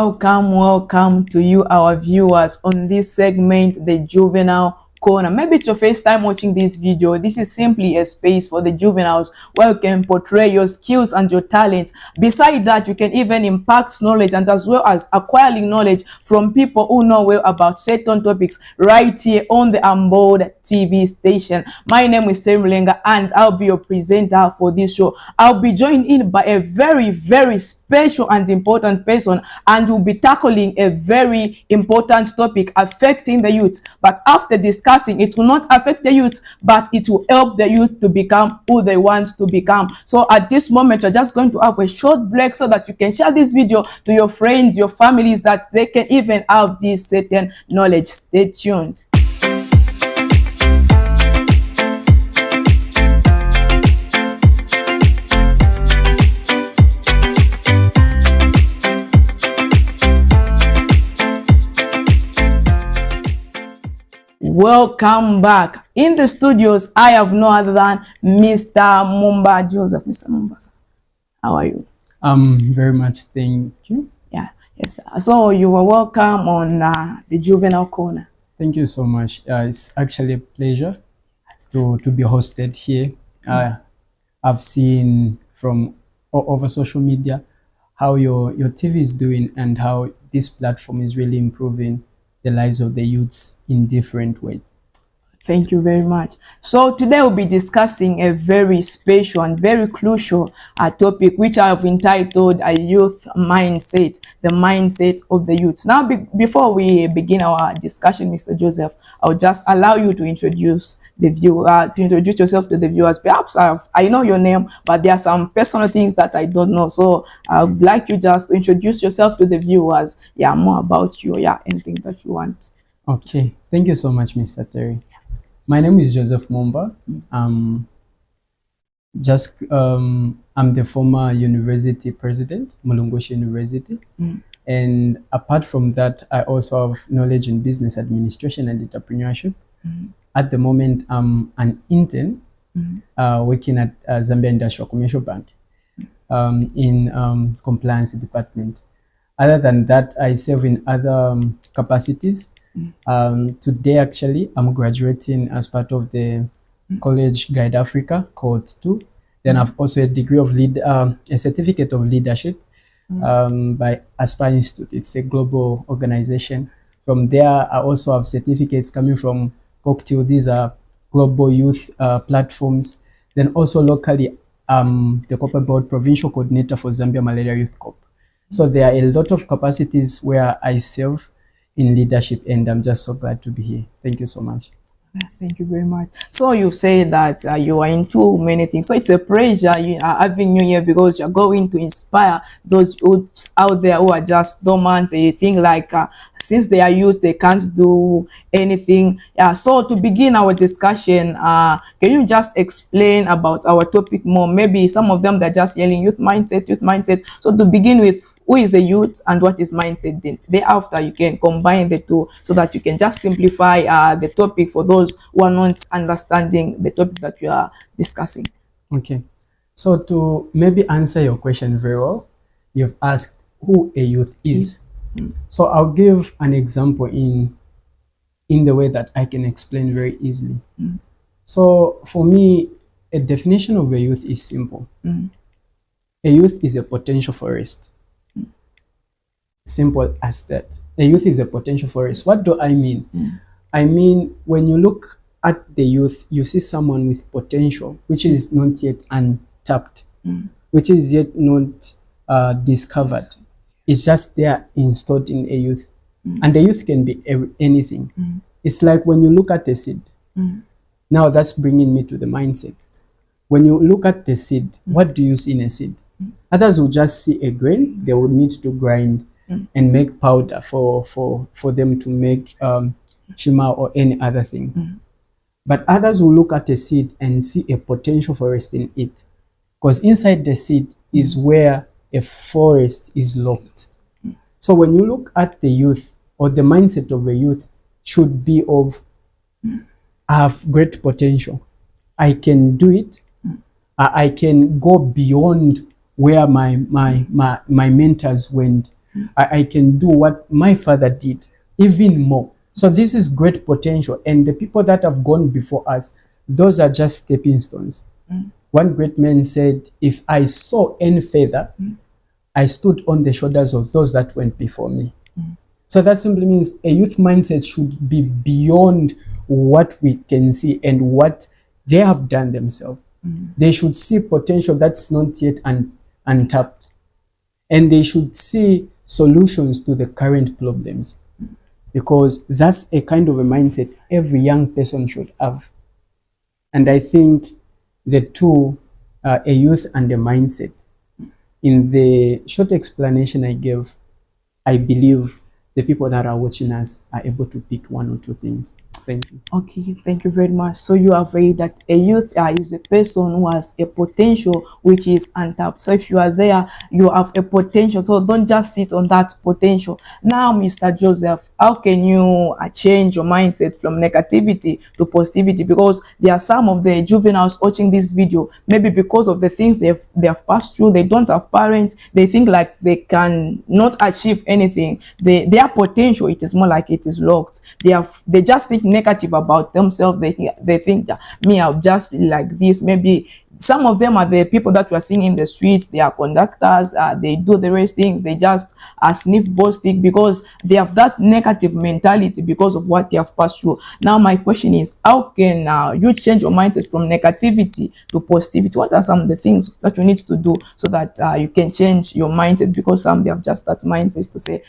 Welcome to you, our viewers, on this segment, the Juvenile Corner. Maybe it's your first time watching this video. This is simply a space for the juveniles where you can portray your skills and your talent. Beside that, you can even impact knowledge and as well as acquiring knowledge from people who know well about certain topics right here on the AMBODTV station. My name is Terry Mulenga and I'll be your presenter for this show. I'll be joined in by a very special and important person, and we'll be tackling a very important topic affecting the youth. But after discussing, it will not affect the youth, but it will help the youth to become who they want to become. So at this moment, you're just going to have a short break so that you can share this video to your friends, your families, that they can even have this certain knowledge. Stay tuned. Welcome back. In the studios, I have no other than Mr. Mumba Joseph. Mr. Mumba, how are you? Very much, thank you. Yeah, yes. So you are welcome on the Juvenile Corner. Thank you so much. It's actually a pleasure to be hosted here. I've seen from over social media how your TV is doing and how this platform is really improving the lives of the youths in different ways. Thank you very much. So today we'll be discussing a very special and very crucial topic, which I have entitled a youth mindset, the mindset of the youth. Now, before we begin our discussion, Mr. Joseph, I'll just allow you to introduce the viewer, to introduce yourself to the viewers. Perhaps I know your name, but there are some personal things that I don't know. So I'd like you just to introduce yourself to the viewers. Yeah, more about you. Yeah, anything that you want. Okay. Thank you so much, Mr. Terry. My name is Joseph Momba. I'm the former university president, Mulungushi University. And apart from that, I also have knowledge in business administration and entrepreneurship. At the moment, I'm an intern working at Zambia Industrial Commercial Bank in compliance department. Other than that, I serve in other capacities. Today, actually, I'm graduating as part of the College Guide Africa Cohort 2. Then I've also a degree of a certificate of leadership by Aspire Institute. It's a global organization. From there, I also have certificates coming from Cocktail. These are global youth platforms. Then also locally, the Corporate Board Provincial Coordinator for Zambia Malaria Youth Corp. So there are a lot of capacities where I serve in leadership, and I'm just so glad to be here. Thank you so much. Thank you very much. So you say that you are into many things. So it's a pleasure having you here, because you're going to inspire those youths out there who are just dormant. They think like since they are youth, they can't do anything. Yeah. So to begin our discussion, can you just explain about our topic more? Maybe some of them, they're just yelling youth mindset, youth mindset. So to begin with, who is a youth and what is mindset? Then thereafter you can combine the two so that you can just simplify the topic for those who are not understanding the topic that you are discussing. Okay, so to maybe answer your question very well, you've asked who a youth is. So I'll give an example in the way that I can explain very easily. So for me, a definition of a youth is simple. A youth is a potential forest. Simple as that. A youth is a potential forest. What do I mean? I mean, when you look at the youth, you see someone with potential, which is not yet untapped, which is yet not discovered. It's just there installed in a youth. And the youth can be anything. It's like when you look at a seed. Now that's bringing me to the mindset. When you look at the seed, what do you see in a seed? Others will just see a grain. They will need to grind and make powder for them to make shima or any other thing. But others will look at a seed and see a potential forest in it, because inside the seed is where a forest is locked. So when you look at the youth, or the mindset of the youth should be of, I have great potential, I can do it, I can go beyond where my mentors went. I can do what my father did, even more. So this is great potential. And the people that have gone before us, those are just stepping stones. One great man said, if I saw any further, I stood on the shoulders of those that went before me. So that simply means a youth mindset should be beyond what we can see and what they have done themselves. They should see potential that's not yet untapped. And they should see solutions to the current problems. Because that's a kind of a mindset every young person should have. And I think the two, a youth and a mindset, in the short explanation I gave, I believe the people that are watching us are able to pick one or two things. Thank you. Okay, thank you very much. So you have read that a youth is a person who has a potential which is untapped. So if you are there, you have a potential. So don't just sit on that potential. Now, Mr. Joseph, how can you change your mindset from negativity to positivity? Because there are some of the juveniles watching this video, maybe because of the things they have passed through, they don't have parents, they think like they can not achieve anything. Their potential, it is more like it is locked. They just think negative about themselves. They think that me, I'll just be like this. Maybe some of them are the people that we are seeing in the streets. They are conductors. They do the rest things. They just sniff ball stick because they have that negative mentality because of what they have passed through. Now, my question is, how can you change your mindset from negativity to positivity? What are some of the things that you need to do so that you can change your mindset? Because some they have just that mindset to say,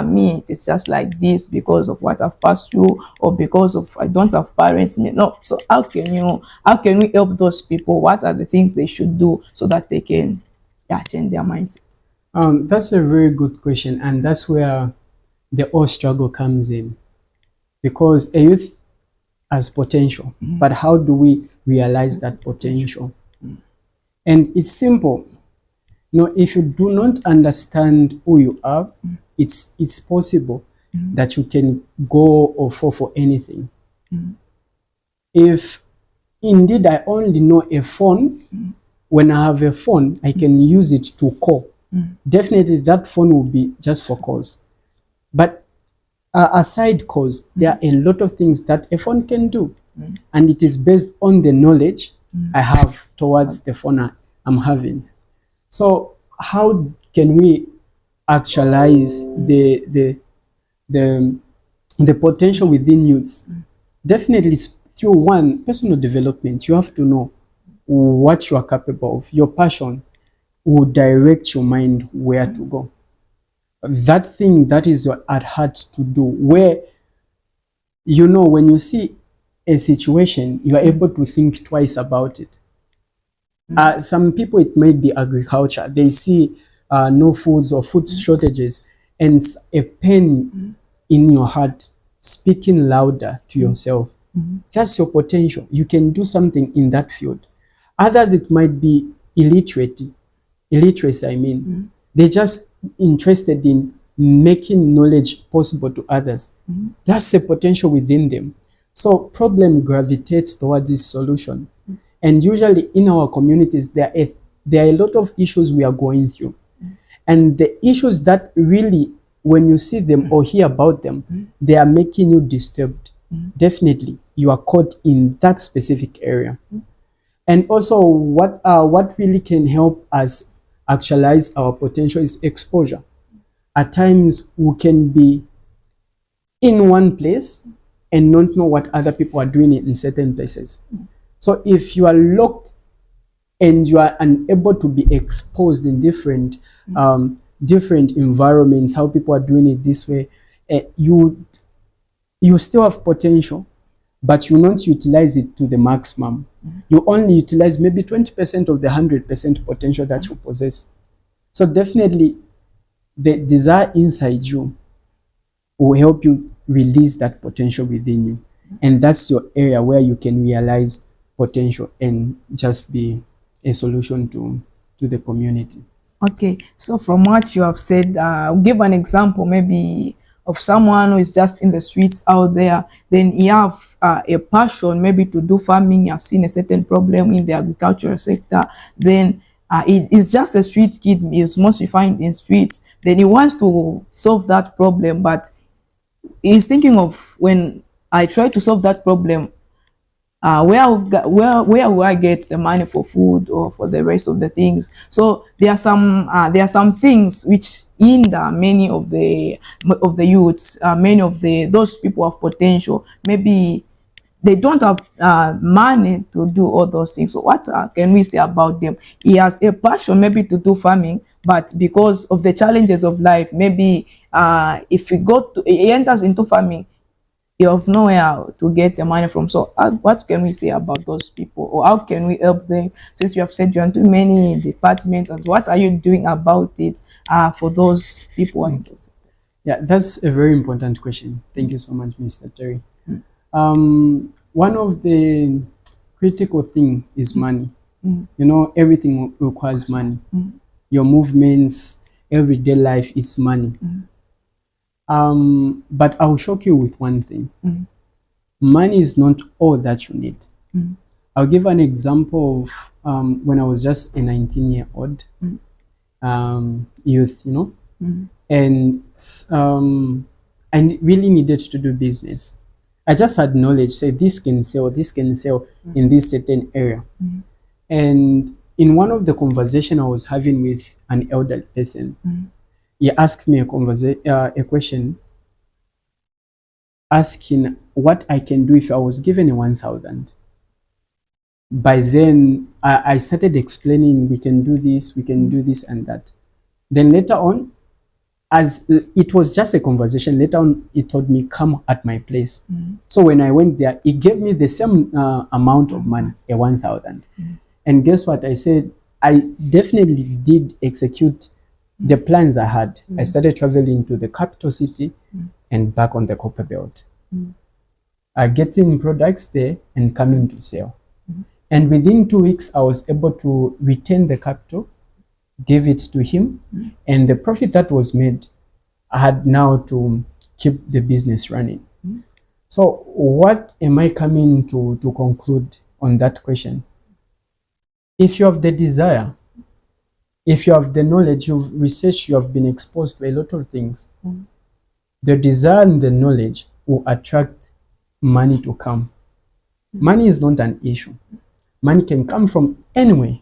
me, it is just like this because of what I've passed through, or because of I don't have parents. No. So how can we help those people? What are the things they should do so that they can change their mindset? That's a very good question, and that's where the whole struggle comes in. Because a youth has potential, but how do we realize that potential? And it's simple. If you do not understand who you are, it's possible that you can go or fall for anything. If indeed I only know a phone, when I have a phone, I can use it to call. Definitely that phone will be just for calls. But aside calls, there are a lot of things that a phone can do. And it is based on the knowledge I have towards the phone I'm having. So how can we actualize the potential within youths? Definitely through one, personal development. You have to know what you are capable of. Your passion will direct your mind where to go. That thing that is at heart to do, where when you see a situation, you are able to think twice about it. Some people, it might be agriculture. They see no foods or food shortages, and a pain in your heart speaking louder to yourself. That's your potential. You can do something in that field. Others, it might be illiteracy, I mean. They're just interested in making knowledge possible to others. That's the potential within them. So problem gravitates towards this solution. And usually in our communities, there are a lot of issues we are going through. And the issues that really, when you see them or hear about them, they are making you disturbed. Definitely, you are caught in that specific area. And also, what really can help us actualize our potential is exposure. At times, we can be in one place and not know what other people are doing in certain places. So if you are locked and you are unable to be exposed in different environments, how people are doing it this way, you still have potential, but you not utilize it to the maximum. You only utilize maybe 20% of the 100% potential that you possess. So definitely, the desire inside you will help you release that potential within you. And that's your area where you can realize potential and just be a solution to the community. Okay, so from what you have said, give an example maybe of someone who is just in the streets out there, then you have a passion maybe to do farming, you have seen a certain problem in the agricultural sector, then He's just a street kid. He's mostly find in streets. Then he wants to solve that problem, but he's thinking of, when I try to solve that problem, where will I get the money for food or for the rest of the things? So there are some things which hinder many of the youths, many of the those people of potential. Maybe they don't have money to do all those things. So what can we say about them? He has a passion maybe to do farming, but because of the challenges of life, maybe if he enters into farming, you have nowhere to get the money from. So what can we say about those people, or how can we help them? Since you have said you are doing many departments, and what are you doing about it for those people? Yeah, that's a very important question. Thank you so much, Mr. Terry. One of the critical thing is money. You know, everything requires money. Your movements, everyday life is money. But I'll shock you with one thing. Money is not all that you need. I'll give an example of when I was just a 19-year-old youth, you know, and I really needed to do business. I just had knowledge, say this can sell in this certain area. And in one of the conversation I was having with an elder person, he asked me a question, asking what I can do if I was given a 1,000. By then, I started explaining, we can do this and that. Then later on, as it was just a conversation, later on, he told me, come at my place. So when I went there, he gave me the same amount of money, a 1,000. And guess what? I said, I definitely did execute the plans I had. I started traveling to the capital city and back on the copper belt. Getting products there and coming to sell. And within 2 weeks, I was able to retain the capital, give it to him, and the profit that was made, I had now to keep the business running. So what am I coming to conclude on that question? If you have the desire, if you have the knowledge, you've researched, you have been exposed to a lot of things, the desire and the knowledge will attract money to come. Money is not an issue. Money can come from anywhere,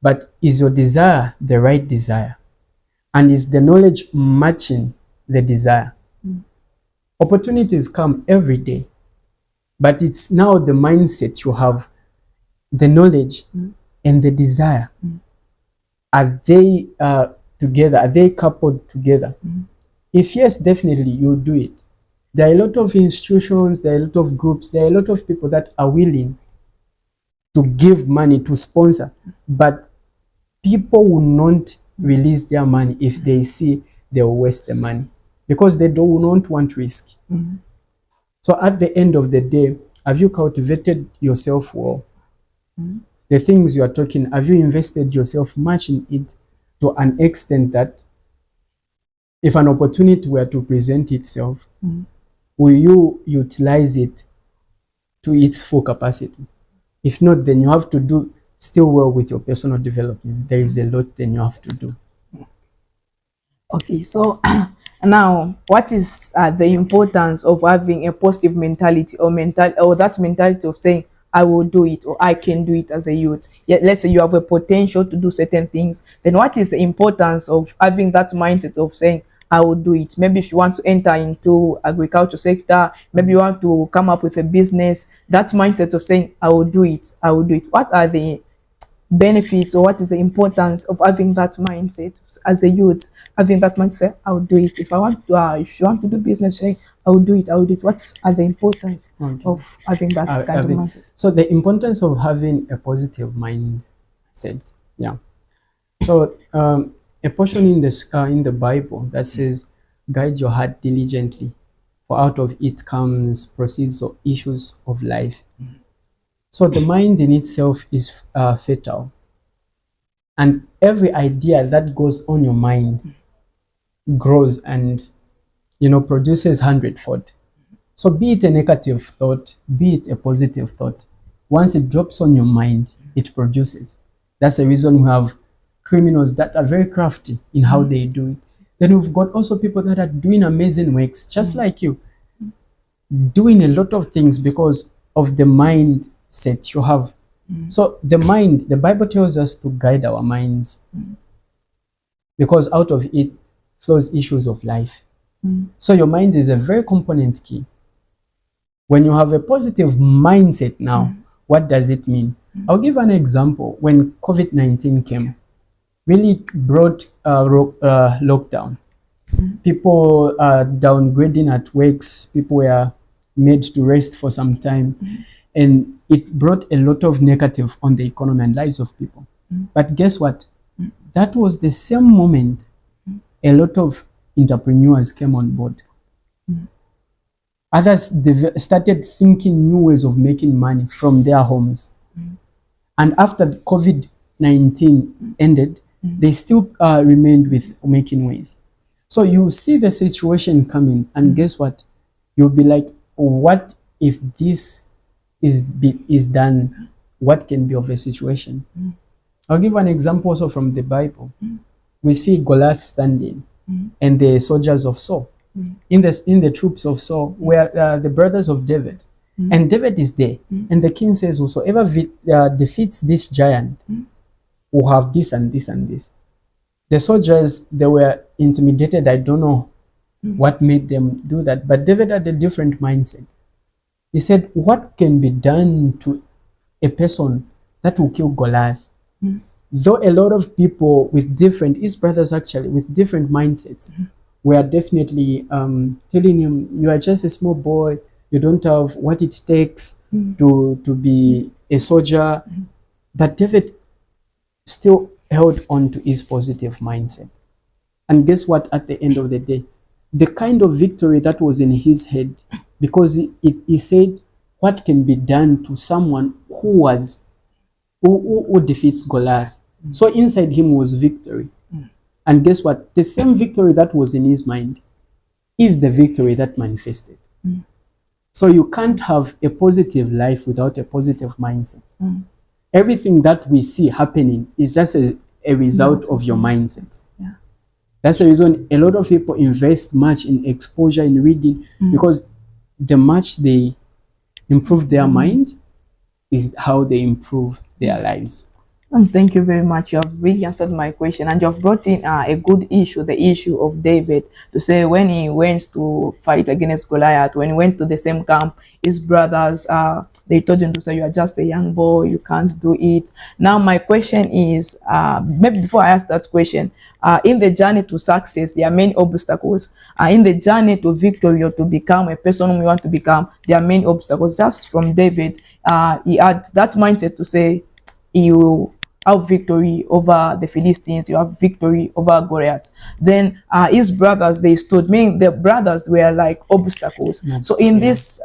but is your desire the right desire? And is the knowledge matching the desire? Opportunities come every day, but it's now the mindset you have, the knowledge and the desire. Are they together? Are they coupled together? If yes, definitely you'll do it. There are a lot of institutions, there are a lot of groups, there are a lot of people that are willing to give money, to sponsor, but people will not release their money if they see they will waste the money, because they do not want risk. So at the end of the day, have you cultivated yourself well? The things you are talking, have you invested yourself much in it to an extent that if an opportunity were to present itself, will you utilize it to its full capacity? If not, then you have to do still well with your personal development. There is a lot then you have to do. Okay, so now what is the importance of having a positive mentality, or that mentality of saying I will do it, or I can do it as a youth? Yet let's say you have a potential to do certain things, then what is the importance of having that mindset of saying I will do it? Maybe if you want to enter into agriculture sector, maybe you want to come up with a business, that mindset of saying I will do it, I will do it. What are the benefits, or what is the importance of having that mindset as a youth, having that mindset, I will do it? If I want to if you want to do business, say I will do it, I will do it. What are the importance of having that kind of mindset? So the importance of having a positive mindset, yeah. So a portion in the Bible that says, guide your heart diligently, for out of it comes proceeds of issues of life. So the mind in itself is fertile, and every idea that goes on your mind grows and, you know, produces 100-fold. So be it a negative thought, be it a positive thought, once it drops on your mind, it produces. That's the reason we have criminals that are very crafty in how they do it. Then we've got also people that are doing amazing works, just like you, doing a lot of things because of the mindset you have. So the mind, the Bible tells us to guide our minds because out of it flows issues of life. So your mind is a very component key. When you have a positive mindset now, what does it mean? I'll give an example. When COVID-19 came, really brought lockdown. People are downgrading at works. People were made to rest for some time. And it brought a lot of negative on the economy and lives of people. But guess what? That was the same moment a lot of entrepreneurs came on board. Others started thinking new ways of making money from their homes. And after COVID-19 ended, they still remained with making ways. So you see the situation coming, and guess what? You'll be like, what if this is done? What can be of a situation? I'll give an example also from the Bible. We see Goliath standing and the soldiers of Saul. In the troops of Saul were the brothers of David. And David is there. And the king says, whosoever defeats this giant will have this and this and this. The soldiers, they were intimidated. I don't know what made them do that. But David had a different mindset. He said, what can be done to a person that will kill Goliath? Though a lot of people with different, his brothers actually, with different mindsets, were definitely telling him, you are just a small boy. You don't have what it takes to be a soldier. But David still held on to his positive mindset. And guess what? At the end of the day, the kind of victory that was in his head, because he said, what can be done to someone who defeats Goliath? So inside him was victory. And guess what? The same victory that was in his mind is the victory that manifested. So you can't have a positive life without a positive mindset. Everything that we see happening is just a result of your mindset. That's the reason a lot of people invest much in exposure, in reading, because the much they improve their mind is how they improve their lives. Thank you very much. You have really answered my question, and you have brought in a good issue, the issue of David, to say when he went to fight against Goliath, when he went to the same camp, his brothers, they told him to say, you are just a young boy, you can't do it. Now, my question is, maybe before I ask that question, in the journey to success, there are many obstacles. In the journey to victory or to become a person who we want to become, there are many obstacles. Just from David, he had that mindset to say, you have victory over the Philistines, you have victory over Goliath. Then his brothers, they stood, meaning the brothers were like obstacles. So in this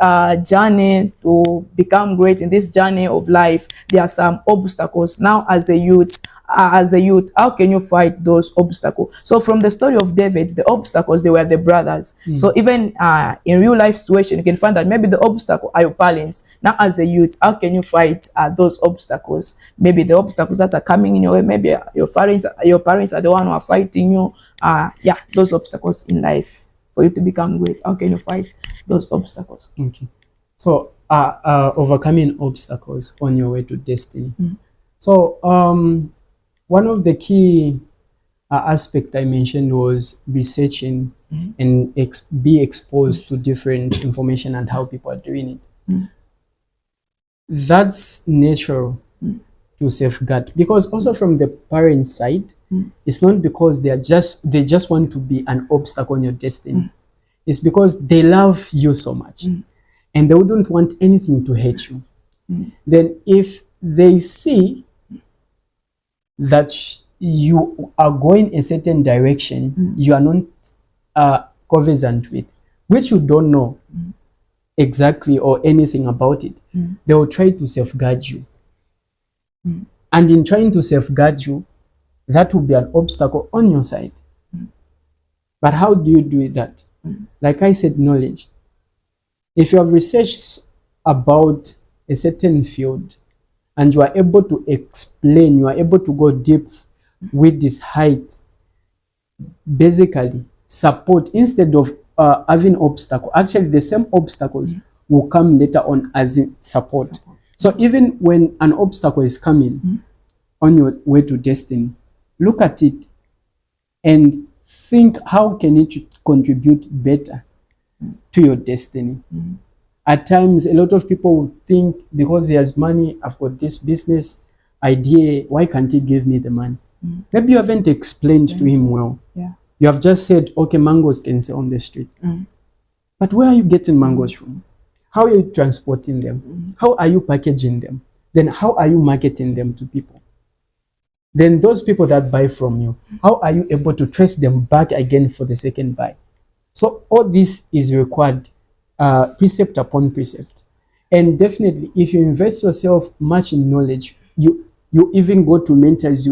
journey to become great, in this journey of life, there are some obstacles. Now as a youth, how can you fight those obstacles? So from the story of David, the obstacles, they were the brothers. So even in real life situation, you can find that maybe the obstacle are your parents. Now as a youth, how can you fight those obstacles? Maybe the obstacles that are coming in your way, maybe your parents are the one who are fighting you. Those obstacles in life for you to become great. How can you fight those obstacles? Okay. So overcoming obstacles on your way to destiny. So one of the key aspect I mentioned was researching and be exposed to different information and how people are doing it. That's natural to safeguard, because also from the parent side, it's not because they just want to be an obstacle on your destiny. It's because they love you so much and they wouldn't want anything to hurt you. Then if they see that you are going a certain direction you are not cognizant with, which you don't know exactly or anything about it, they will try to safeguard you. And in trying to safeguard you, that will be an obstacle on your side. But how do you do that? Like I said, knowledge. If you have researched about a certain field and you are able to explain, you are able to go deep width, height, basically support, instead of having obstacle. Actually, the same obstacles will come later on as in support. So even when an obstacle is coming on your way to destiny, look at it and think, how can it contribute better to your destiny? At times, a lot of people will think, because he has money, I've got this business idea, why can't he give me the money? Maybe you haven't explained to him well. You have just said, okay, mangoes can sell on the street. But where are you getting mangoes from? How are you transporting them? How are you packaging them? Then how are you marketing them to people? Then those people that buy from you, how are you able to trace them back again for the second buy? So all this is required, precept upon precept. And definitely, if you invest yourself much in knowledge, you even go to mentors,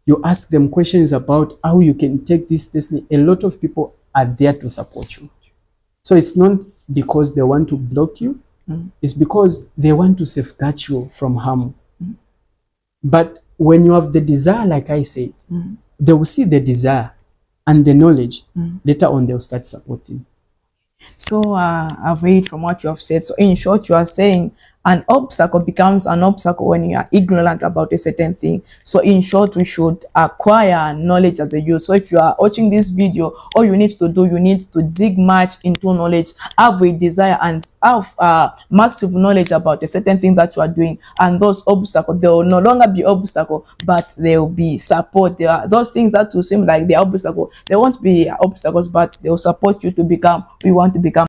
you ask them questions about how you can take this destiny. A lot of people are there to support you. So it's not because they want to block you, it's because they want to safeguard you from harm. But when you have the desire, like I said, they will see the desire and the knowledge. Later on, they'll start supporting. So I've read from what you have said. So in short, you are saying an obstacle becomes an obstacle when you are ignorant about a certain thing. So in short, we should acquire knowledge as a youth. So if you are watching this video, all you need to do, you need to dig much into knowledge, have a desire, and have massive knowledge about a certain thing that you are doing. And those obstacles, they will no longer be obstacle, but they will be support. There are those things that will seem like they are obstacle. They won't be obstacles, but they will support you to become who you want to become.